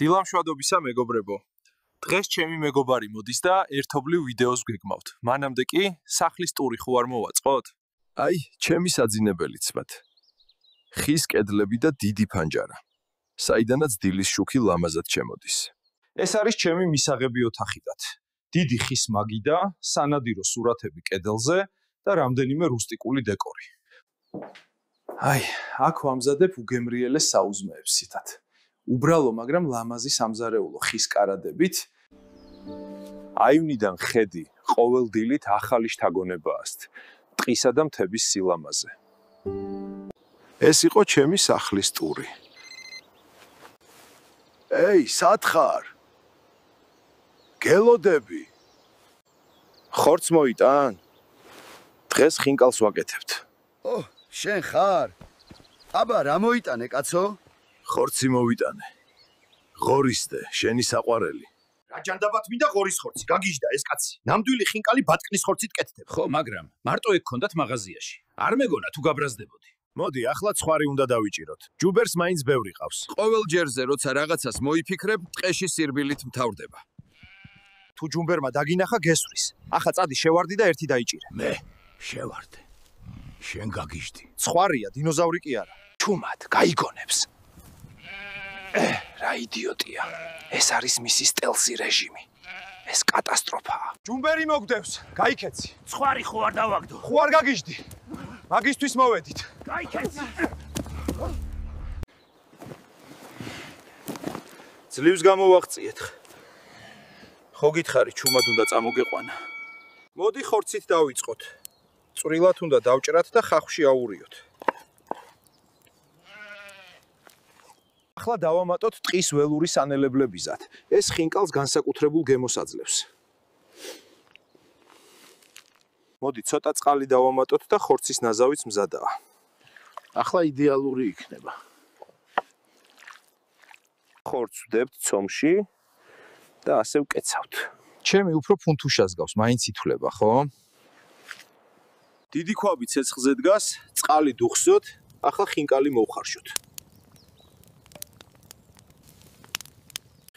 დილამშვიდობისა მეგობრებო. დღეს ჩემი მეგობარი მოდის და ერთობლივ ვიდეოს გეგმავთ. მანამდე კი სახლის ტური ხო არ მოვაწყოთ? აი, ჩემი საძინებელიც ვარ. ხის კედლები და დიდი ფანჯარა. საიდანაც დილის შუქი ლამაზად შემოდის. ეს არის ჩემი მისაღები ოთახიდან. დიდი ხის მაგი და სანადირო სურათები კედელზე და რამდენიმე რუსტიკული დეკორი. აი, აქ ვამზადებ უგემრიელეს საუზმეებს სიტად. უბრალო, მაგრამ ლამაზი სამზარეულო ხის კარადებით. აივნიდან ხედი ყოველ დილით ახალი შთაგონებაა. ტყისა და მთების სილამაზე. ეს იყო ჩემი სახლის ტური. ეი, სათხარ? გელოდები. ხორცს მოიტან? დღეს ხინკალს ვაკეთებთ. ოჰ, შენ ხარ? აბა, რა მოიტანე, კაცო? ხორცი მოვიტანე. ღორისდე, შენი საყვარელი. რა ჯანდაბათ მინდა ღორის ხორცი, გაგიჟდა ეს კაცი. ნამდვილი ხინკალი ბატკნის ხორცით კეთდება. ხო, მაგრამ მარტო ეგ ქონდათ მაღაზიაში. არ მეგონა თუ გაბრაზდებოდი. მოდი, ახლა ხვარი უნდა დავიჭიროთ. ჯუბერს მაინც ბევრი ყავს. ყოველ ჯერზე როცა რაღაცას მოიფიქრებ, ტყეში სირბილით მთავრდება. თუ ჯუმბერმა დაგინახა გესვრის. ახლა წადი შევარდი და ერთი დაიჭირე. მე შევარდე. შენ გაგიჟდი. ხვარია, დინოზავრი კი არა. ჩუმად, გაიგონებს. რა იდიოტია. ეს არის მისი სტელსი რეჟიმი. ეს კატასტროფაა. ჯუმბერი მოგდევს. გაიქეცი. ხვარი ხო არ დავაგდო. ხო არ გაგიჟდი. მაგისთვის მოვედით. გაიქეცი. ძლივს გამოვაღწიეთ. ხო გითხარი, ჩუმად უნდა წამოგეყვანა. მოდი ხორცით დავიწყოთ. წვრილად უნდა დავჭრათ და ხახში აურიოთ. ახლა დავამატოთ ტყის ველური სანელებლებიზად. ეს ხინკალს განსაკუთრებულ გემოს აძლევს. მოდი ცოტა წყალი დავამატოთ და ხორცის ნაზავიც მზადაა. ახლა იდეალური იქნება. ხორცს ვდებთ ცომში და ასე ვკეცავთ. ჩემი უფრო ფუნთუშას გავს, მაინც ითვლება, ხო? დიდი ქვაბი ცეცხლზე დგას, წყალი დუხსოთ, ახლა ხინკალი მოვხარშოთ.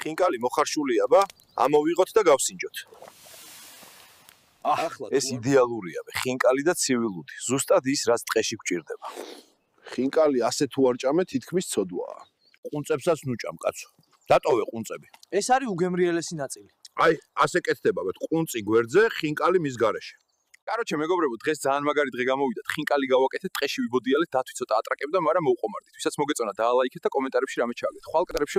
ხინკალი მოხარშულია, ბა, ამოვიღოთ და გავსინჯოთ. ახლა ეს იდეალურია, ხინკალი და ცივილუდი, ზუსტად ის, რაც ტყეში გვჭირდება. ხინკალი ასე თუ არ ჭამე, თითქმის ცოდვაა. ყუნწებსაც ნუჭამ, კაცო. დატოვე ყუნწები. ეს არის უგემრიელესი ნაწილი. აი, ასე კეთდება, ყუნწი გვერდზე, ხინკალი მის გარეშე. კაროჩე, მეგობრებო, დღეს ძალიან მაგარი დღე გამოვიდათ. ხინკალი გავაკეთეთ, ტყეში ვიბოდიალეთ, დათვი ცოტა ატრაკებდა, მაგრამ მოუყომარდით. ვისაც მოგეწონა, დაალაიქეთ და კომენტარებში რამე ჩააგდეთ. ხვალ კადრებში